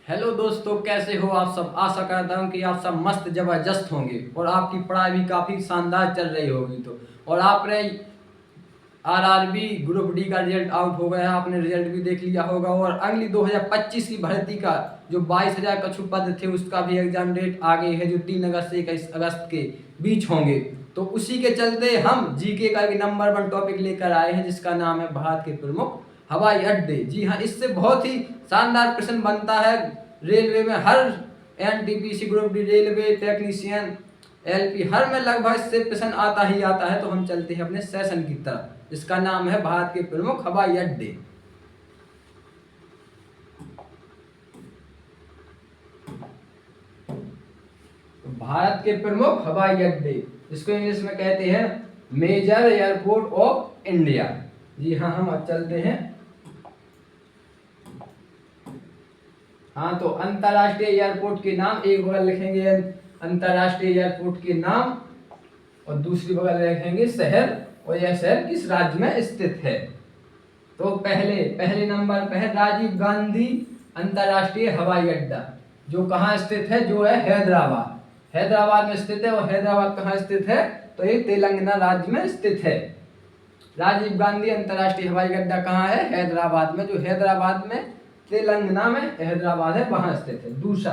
Hello दोस्तों, कैसे हो आप सब। आशा करता हूँ कि आप सब मस्त जबरदस्त होंगे और आपकी पढ़ाई भी काफ़ी शानदार चल रही होगी। तो और आपने आरआरबी ग्रुप डी का रिजल्ट आउट हो गया, आपने रिजल्ट भी देख लिया होगा। और अगली 2025 की भर्ती का जो 22,000 कछु पद थे उसका भी एग्जाम डेट आ गई है, जो 3 अगस्त से 21 अगस्त के बीच होंगे। तो उसी के चलते हम जीके का एक नंबर 1 टॉपिक लेकर आए हैं, जिसका नाम है भारत के प्रमुख हवाई अड्डे। जी हाँ, इससे बहुत ही शानदार प्रश्न बनता है रेलवे में। हर NTPC group D, railway technician, LP, हर में लगभग इससे प्रश्न आता ही आता है। तो हम चलते हैं अपने सेशन की तरफ, जिसका नाम है भारत के प्रमुख हवाई अड्डे। भारत के प्रमुख हवाई अड्डे, जिसको इंग्लिश में कहते हैं मेजर एयरपोर्ट ऑफ इंडिया। जी हाँ, हम अब चलते हैं। हाँ, तो अंतरराष्ट्रीय एयरपोर्ट के नाम एक बगल लिखेंगे अंतरराष्ट्रीय एयरपोर्ट के नाम, और दूसरी बगल लिखेंगे शहर, और यह शहर किस राज्य में स्थित है। तो पहले नंबर पे है राजीव गांधी अंतरराष्ट्रीय हवाई अड्डा, जो कहाँ स्थित है, जो है हैदराबाद। हैदराबाद में स्थित है। और हैदराबाद कहाँ स्थित है, तो ये तेलंगाना राज्य में स्थित है। राजीव गांधी अंतरराष्ट्रीय हवाई अड्डा कहाँ है, हैदराबाद में, जो हैदराबाद में तेलंगाना में हैदराबाद है, वहां स्थित है। दूसरा,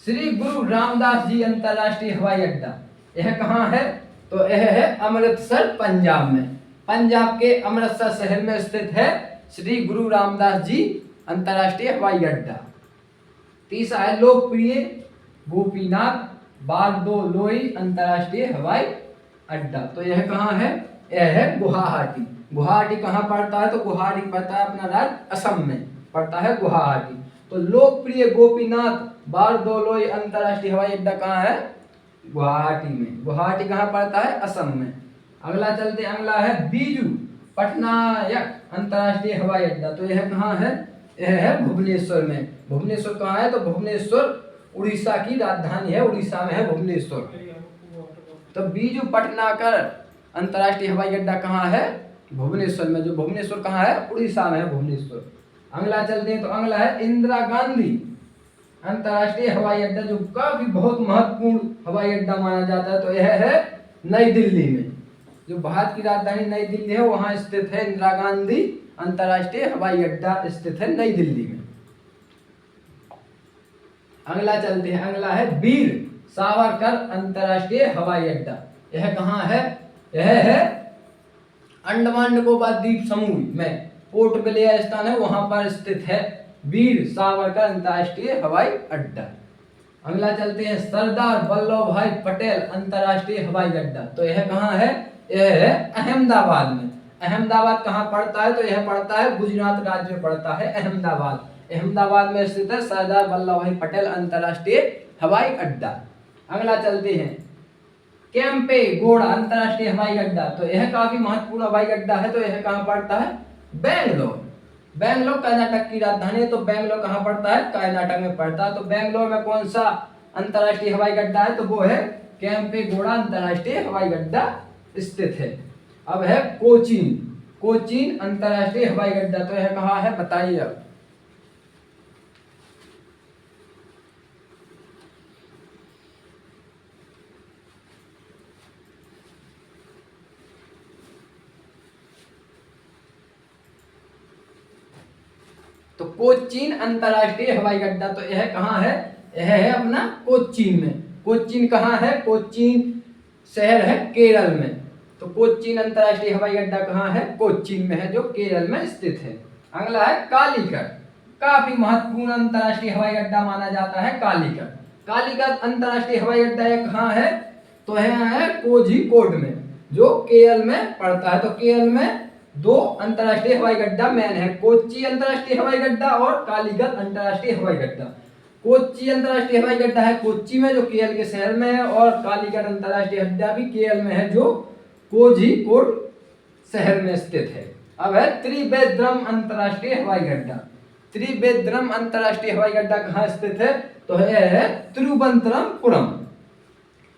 श्री गुरु रामदास जी अंतरराष्ट्रीय हवाई अड्डा, यह कहाँ है, तो यह है अमृतसर, पंजाब में। पंजाब के अमृतसर शहर में स्थित है श्री गुरु रामदास जी अंतरराष्ट्रीय हवाई अड्डा। तीसरा है लोकप्रिय गोपीनाथ बारदोलोई अंतरराष्ट्रीय हवाई अड्डा, तो यह कहाँ है, यह है गुवाहाटी। गुवाहाटी कहाँ पड़ता है, तो गुवाहाटी पड़ता है अपना राज्य असम में पड़ता है गुवाहाटी। तो लोकप्रिय गोपीनाथ बारदोलोई अंतरराष्ट्रीय हवाई अड्डा कहाँ है, गुवाहाटी में। गुवाहाटी कहाँ पड़ता है, असम में। अगला चलते, अगला है बीजू पटनायक अंतरराष्ट्रीय हवाई अड्डा, तो यह कहाँ है, यह है भुवनेश्वर में। भुवनेश्वर कहाँ है, तो भुवनेश्वर उड़ीसा की राजधानी है, उड़ीसा में है भुवनेश्वर। तो बीजू पटनायक अंतरराष्ट्रीय हवाई अड्डा कहाँ है, भुवनेश्वर में, जो भुवनेश्वर कहाँ है, उड़ीसा में है भुवनेश्वर। अगला चलते हैं, तो अगला है इंदिरा गांधी अंतरराष्ट्रीय हवाई अड्डा, जो काफी बहुत महत्वपूर्ण हवाई अड्डा माना जाता है। तो यह है नई दिल्ली में, जो भारत की राजधानी नई दिल्ली है, वहां स्थित है इंदिरा गांधी अंतरराष्ट्रीय हवाई अड्डा, स्थित है नई दिल्ली में। अगला चलते हैं, अगला है वीर सावरकर अंतरराष्ट्रीय हवाई अड्डा, यह कहाँ है, यह है अंडमान निकोबार द्वीप समूह में, पोर्ट ब्लेयर स्थान है, वहां पर स्थित है वीर सावरकर अंतरराष्ट्रीय हवाई अड्डा। अगला चलते हैं सरदार वल्लभ भाई पटेल अंतरराष्ट्रीय हवाई अड्डा, तो यह कहाँ है, यह है अहमदाबाद में। अहमदाबाद कहाँ पड़ता है, तो यह पड़ता है गुजरात राज्य में पड़ता है अहमदाबाद। अहमदाबाद में स्थित है सरदार वल्लभ भाई पटेल अंतरराष्ट्रीय हवाई अड्डा। अगला चलते हैं केम्पे गौड़ा अंतरराष्ट्रीय हवाई अड्डा, तो यह काफी महत्वपूर्ण हवाई अड्डा है। तो यह कहाँ पड़ता है, बेंगलोर। बेंगलोर कर्नाटक की राजधानी है, तो बेंगलोर कहाँ पड़ता है, कर्नाटक में पड़ता है। तो बेंगलोर में कौन सा अंतरराष्ट्रीय हवाई अड्डा है, तो वो है केम्पे गौड़ा अंतरराष्ट्रीय हवाई अड्डा स्थित है। अब है कोचीन, कोचीन अंतरराष्ट्रीय हवाई अड्डा, तो यह कहाँ है, बताइए अब। तो कोचीन अंतरराष्ट्रीय हवाई अड्डा, तो यह कहाँ है, यह है अपना कोचीन में। कोचीन कहाँ है, कोचीन शहर है केरल में। तो कोचीन अंतरराष्ट्रीय हवाई अड्डा कहाँ है, कोचीन में है, जो केरल में स्थित है। अगला है कालीकट, काफी महत्वपूर्ण अंतरराष्ट्रीय हवाई अड्डा माना जाता है कालीकट। कालीकट अंतरराष्ट्रीय हवाई अड्डा कहाँ है, तो यह है कोझिकोड में, जो केरल में पड़ता है। तो केरल में दो अंतरराष्ट्रीय हवाई अड्डा मैन है, कोच्चि अंतरराष्ट्रीय हवाई अड्डा और कालीकट अंतरराष्ट्रीय हवाई अड्डा। कोच्चि अंतरराष्ट्रीय हवाई अड्डा है कोच्चि में, जो केरल के शहर में है, और कालीकट अंतरराष्ट्रीय अड्डा भी केरल में है, जो कोझिकोड शहर में स्थित है। अब है त्रिवेंद्रम अंतरराष्ट्रीय हवाई अड्डा। त्रिवेंद्रम अंतरराष्ट्रीय हवाई अड्डा कहाँ स्थित है, तो है तिरुवनंतपुरम,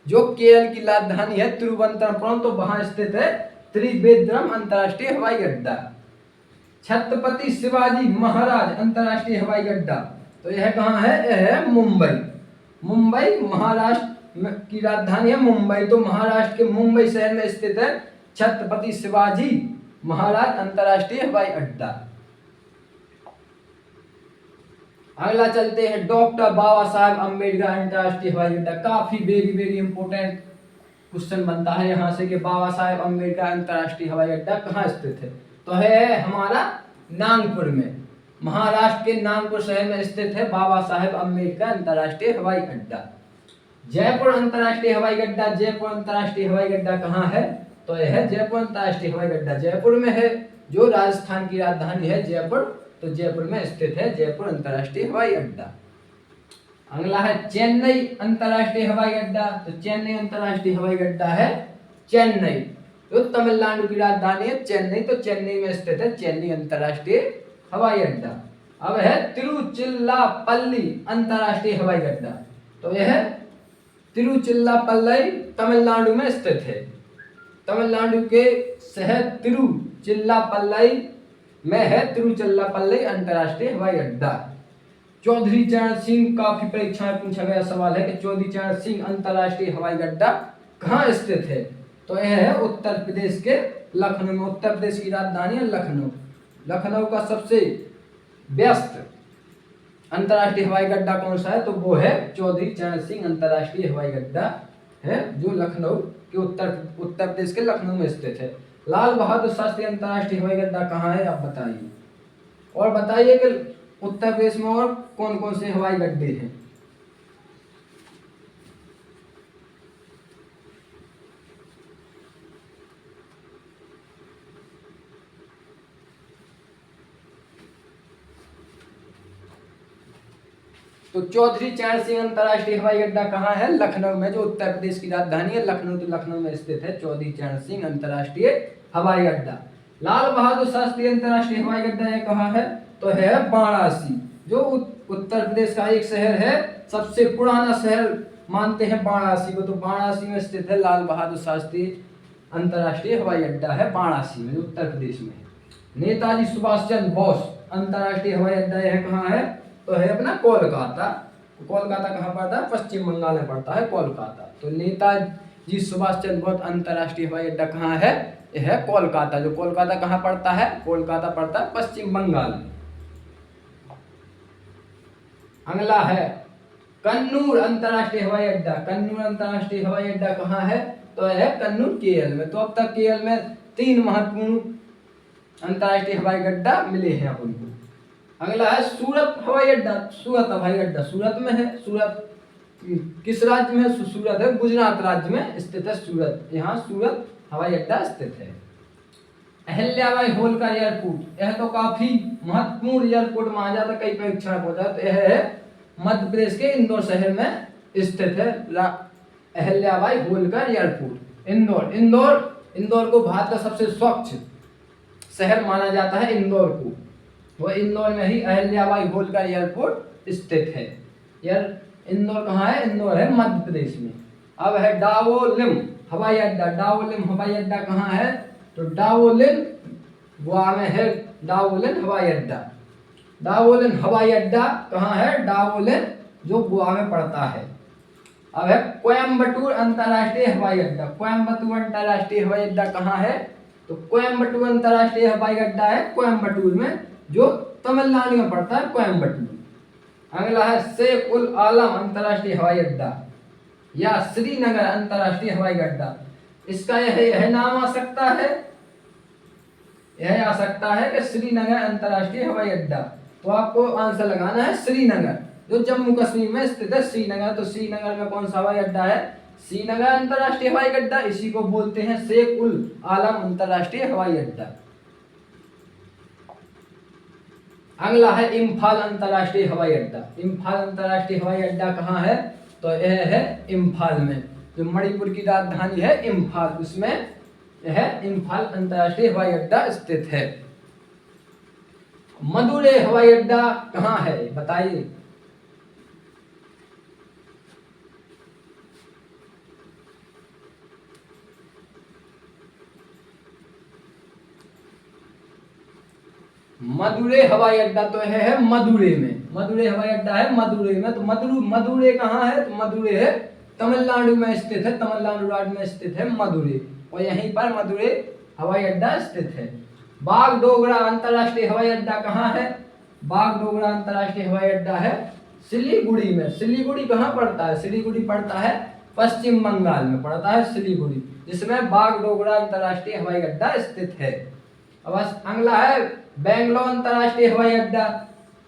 जो केरल की राजधानी है तिरुवनंतपुरम, तो वहां स्थित है त्रिवेंद्रम अंतरराष्ट्रीय हवाई अड्डा। छत्रपति शिवाजी महाराज अंतरराष्ट्रीय हवाई अड्डा, तो तो यह कहाँ है? यह है मुंबई। मुंबई महाराष्ट्र की राजधानी है मुंबई। तो महाराष्ट्र के मुंबई शहर में स्थित है छत्रपति शिवाजी महाराज अंतरराष्ट्रीय हवाई अड्डा। अगला चलते हैं डॉक्टर बाबा साहेब अम्बेडकर अंतरराष्ट्रीय हवाई अड्डा। काफी वेरी इंपोर्टेंट क्वेश्चन बनता है यहाँ से कि बाबा साहेब अम्बेडकर अंतरराष्ट्रीय हवाई अड्डा कहाँ स्थित है? तो है हमारा नागपुर में। महाराष्ट्र के नागपुर शहर में स्थित है बाबा साहेब अम्बेडकर अंतरराष्ट्रीय हवाई अड्डा। जयपुर अंतरराष्ट्रीय हवाई अड्डा। जयपुर अंतरराष्ट्रीय हवाई अड्डा कहाँ है? तो यह है जयपुर अंतरराष्ट्रीय हवाई अड्डा जयपुर में है, जो राजस्थान की राजधानी है जयपुर। तो जयपुर में स्थित है जयपुर अंतरराष्ट्रीय हवाई अड्डा। अगला है चेन्नई अंतरराष्ट्रीय हवाई अड्डा। तो चेन्नई अंतरराष्ट्रीय हवाई अड्डा है चेन्नई, जो तमिलनाडु की राजधानी है चेन्नई। तो चेन्नई में स्थित है चेन्नई अंतरराष्ट्रीय हवाई अड्डा। अब है तिरुचिरापल्ली अंतरराष्ट्रीय हवाई अड्डा। तो यह तिरुचिरापल्ली तमिलनाडु में स्थित है। तमिलनाडु के शहर तिरुचिरापल्ली में है तिरुचिरापल्ली अंतरराष्ट्रीय हवाई अड्डा। चौधरी चरण सिंह, काफी परीक्षा में पूछा गया सवाल है कि चौधरी चरण सिंह अंतरराष्ट्रीय हवाई अड्डा कहाँ स्थित है? तो यह है उत्तर प्रदेश के लखनऊ में। उत्तर प्रदेश की राजधानी है लखनऊ। लखनऊ का सबसे व्यस्त अंतरराष्ट्रीय हवाई अड्डा कौन सा है? तो वो है चौधरी चरण सिंह अंतरराष्ट्रीय हवाई अड्डा है, जो लखनऊ के उत्तर प्रदेश के लखनऊ में स्थित है। लाल बहादुर शास्त्री अंतरराष्ट्रीय हवाई अड्डा कहाँ है? आप बताइए। और बताइए कि उत्तर प्रदेश में और कौन कौन से हवाई अड्डे हैं? तो चौधरी चरण सिंह अंतरराष्ट्रीय हवाई अड्डा कहाँ है? लखनऊ में, जो उत्तर प्रदेश की राजधानी है लखनऊ। तो लखनऊ में स्थित है चौधरी चरण सिंह अंतरराष्ट्रीय हवाई अड्डा। लाल बहादुर शास्त्री अंतरराष्ट्रीय हवाई अड्डा है कहाँ है? तो है वाराणसी, जो उत्तर प्रदेश का एक शहर है, सबसे पुराना शहर मानते हैं वाराणसी को। तो वाराणसी में स्थित है लाल बहादुर शास्त्री अंतरराष्ट्रीय हवाई अड्डा है वाराणसी में, जो उत्तर प्रदेश में है। नेताजी सुभाष चंद्र बोस अंतरराष्ट्रीय हवाई अड्डा यह कहाँ है? तो है अपना कोलकाता। कोलकाता कहाँ पड़ता है? पश्चिम बंगाल में पड़ता है कोलकाता। तो नेताजी सुभाष चंद्र बोस अंतरराष्ट्रीय हवाई अड्डा कहाँ है? यह है कोलकाता। जो कोलकाता कहाँ पड़ता है? कोलकाता पड़ता है पश्चिम बंगाल में। अगला है कन्नूर अंतरराष्ट्रीय हवाई अड्डा। कन्नूर अंतरराष्ट्रीय हवाई अड्डा कहाँ है? तो यह है कन्नूर केरल में। तो अब तक केरल में 3 महत्वपूर्ण अंतरराष्ट्रीय हवाई अड्डा मिले हैं अपन को। अगला है सूरत हवाई अड्डा। सूरत हवाई अड्डा सूरत में है। सूरत किस राज्य में? सूरत है गुजरात राज्य में स्थित है सूरत। यहाँ सूरत हवाई अड्डा स्थित है। अहिल्याबाई होलकर एयरपोर्ट, यह तो काफी महत्वपूर्ण एयरपोर्ट माना जाता है, कई परीक्षा में पूछा। तो यह है मध्य प्रदेश के इंदौर शहर में स्थित है अहिल्याबाई होलकर एयरपोर्ट। इंदौर को भारत का सबसे स्वच्छ शहर माना जाता है इंदौर को। वो इंदौर में ही अहिल्याबाई होलकर एयरपोर्ट स्थित है। यार इंदौर कहाँ है? इंदौर है मध्य प्रदेश में। अब है डावोलिम हवाई अड्डा। डावोलिम हवाई अड्डा कहाँ है? तो डावोलिन गोवा में है डावोलिन हवाई अड्डा। डावोलिन हवाई अड्डा कहाँ है? डावोलिन, जो गोवा में पड़ता है। अब है कोयम्बटूर अंतरराष्ट्रीय हवाई अड्डा। कोयम्बटूर अंतरराष्ट्रीय हवाई अड्डा कहाँ है? तो कोयम्बटूर अंतरराष्ट्रीय हवाई अड्डा है कोयम्बटूर में, जो तमिलनाडु में पड़ता है कोयम्बटूर। अगला है शेख उल आलम अंतरराष्ट्रीय हवाई अड्डा या श्रीनगर अंतरराष्ट्रीय हवाई अड्डा। इसका यह नाम आ सकता है, यह आ सकता है कि श्रीनगर अंतरराष्ट्रीय हवाई अड्डा। तो आपको आंसर लगाना है श्रीनगर, जो जम्मू कश्मीर में स्थित है श्रीनगर। तो श्रीनगर में कौन सा हवाई अड्डा है? श्रीनगर अंतरराष्ट्रीय हवाई अड्डा। इसी को बोलते हैं शेख उल आलम अंतरराष्ट्रीय हवाई अड्डा। अगला है इम्फाल अंतरराष्ट्रीय हवाई अड्डा। इम्फाल अंतरराष्ट्रीय हवाई अड्डा कहाँ है? तो यह है इम्फाल में, जो मणिपुर की राजधानी है इम्फाल, उसमें यह इम्फाल अंतरराष्ट्रीय हवाई अड्डा स्थित है। मदुरै हवाई अड्डा कहाँ है? बताइए। मदुरै हवाई अड्डा तो है मदुरै में, मदुरै हवाई अड्डा है मदुरै में। तो मदुरै कहाँ है? तो मदुरै है तमिलनाडु में स्थित है, तमिलनाडु राज्य में स्थित है मदुरै, और यहीं पर मदुरै हवाई अड्डा स्थित है। बागडोगरा अंतरराष्ट्रीय हवाई अड्डा कहाँ है? बागडोगरा अंतरराष्ट्रीय हवाई अड्डा है सिलीगुड़ी में। सिलीगुड़ी कहाँ पड़ता है? सिलीगुड़ी पड़ता है पश्चिम बंगाल में पड़ता है सिलीगुड़ी, जिसमें बागडोगरा अंतरराष्ट्रीय हवाई अड्डा स्थित है। अब अगला है बेंगलोर अंतरराष्ट्रीय हवाई अड्डा।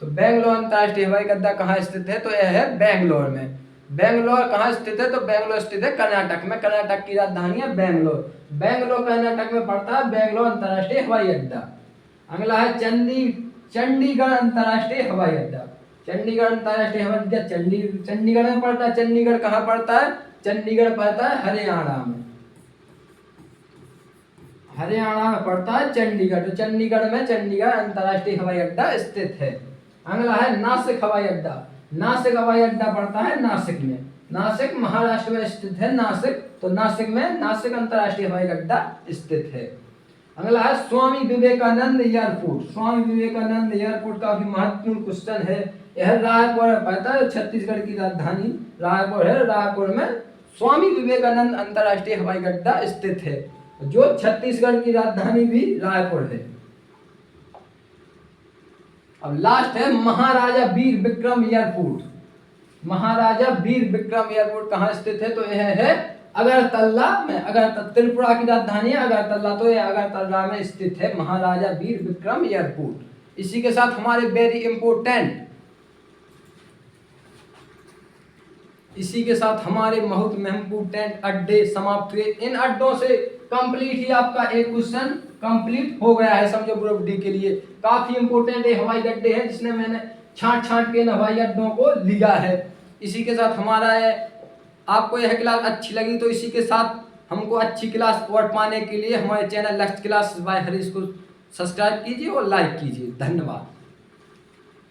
तो बेंगलोर अंतरराष्ट्रीय हवाई अड्डा कहाँ स्थित है? तो यह है बेंगलोर में। बेंगलोर कहाँ स्थित है? तो बेंगलोर स्थित है कर्नाटक में, कर्नाटक की राजधानी है बेंगलोर। बेंगलोर कर्नाटक में पड़ता है बेंगलोर अंतरराष्ट्रीय हवाई अड्डा। अगला है चंडीगढ़ अंतरराष्ट्रीय हवाई अड्डा। चंडीगढ़ अंतरराष्ट्रीय हवाई अड्डा चंडीगढ़ में पड़ता है। चंडीगढ़ कहाँ पड़ता है? चंडीगढ़ पड़ता है हरियाणा में, हरियाणा में पड़ता है चंडीगढ़। तो चंडीगढ़ में चंडीगढ़ अंतरराष्ट्रीय हवाई अड्डा स्थित है। अगला है नासिक हवाई अड्डा। नासिक हवाई अड्डा पड़ता है नासिक में, नासिक महाराष्ट्र में स्थित है नासिक। तो नासिक में नासिक अंतरराष्ट्रीय हवाई अड्डा स्थित है। अगला है स्वामी विवेकानंद एयरपोर्ट। स्वामी विवेकानंद एयरपोर्ट काफी महत्वपूर्ण क्वेश्चन है। यह रायपुर पड़ता है, छत्तीसगढ़ की राजधानी रायपुर है। रायपुर में स्वामी विवेकानंद अंतरराष्ट्रीय हवाई अड्डा स्थित है, जो छत्तीसगढ़ की राजधानी भी रायपुर है। अब लास्ट है महाराजा वीर विक्रम एयरपोर्ट। महाराजा वीर विक्रम एयरपोर्ट कहाँ स्थित है? तो यह है अगरतला में। त्रिपुरा की राजधानी है अगरतला, तो यह अगरतला में स्थित है महाराजा वीर विक्रम एयरपोर्ट। इसी के साथ हमारे वेरी इंपोर्टेंट, इसी के साथ हमारे बहुत इम्पोर्टेंट अड्डे समाप्त हुए। इन अड्डों से कंप्लीट ही आपका एक क्वेश्चन कंप्लीट हो गया है समझो ग्रुप डी के लिए। काफी इंपोर्टेंट हवाई अड्डे हैं जिसने मैंने छांट के इन हवाई अड्डों को लिया है। इसी के साथ हमारा आपको यह क्लास अच्छी लगी तो इसी के साथ हमको अच्छी क्लास और पाने के लिए हमारे चैनल लक्ष्य क्लास बाय हरीश को सब्सक्राइब कीजिए और लाइक कीजिए। धन्यवाद।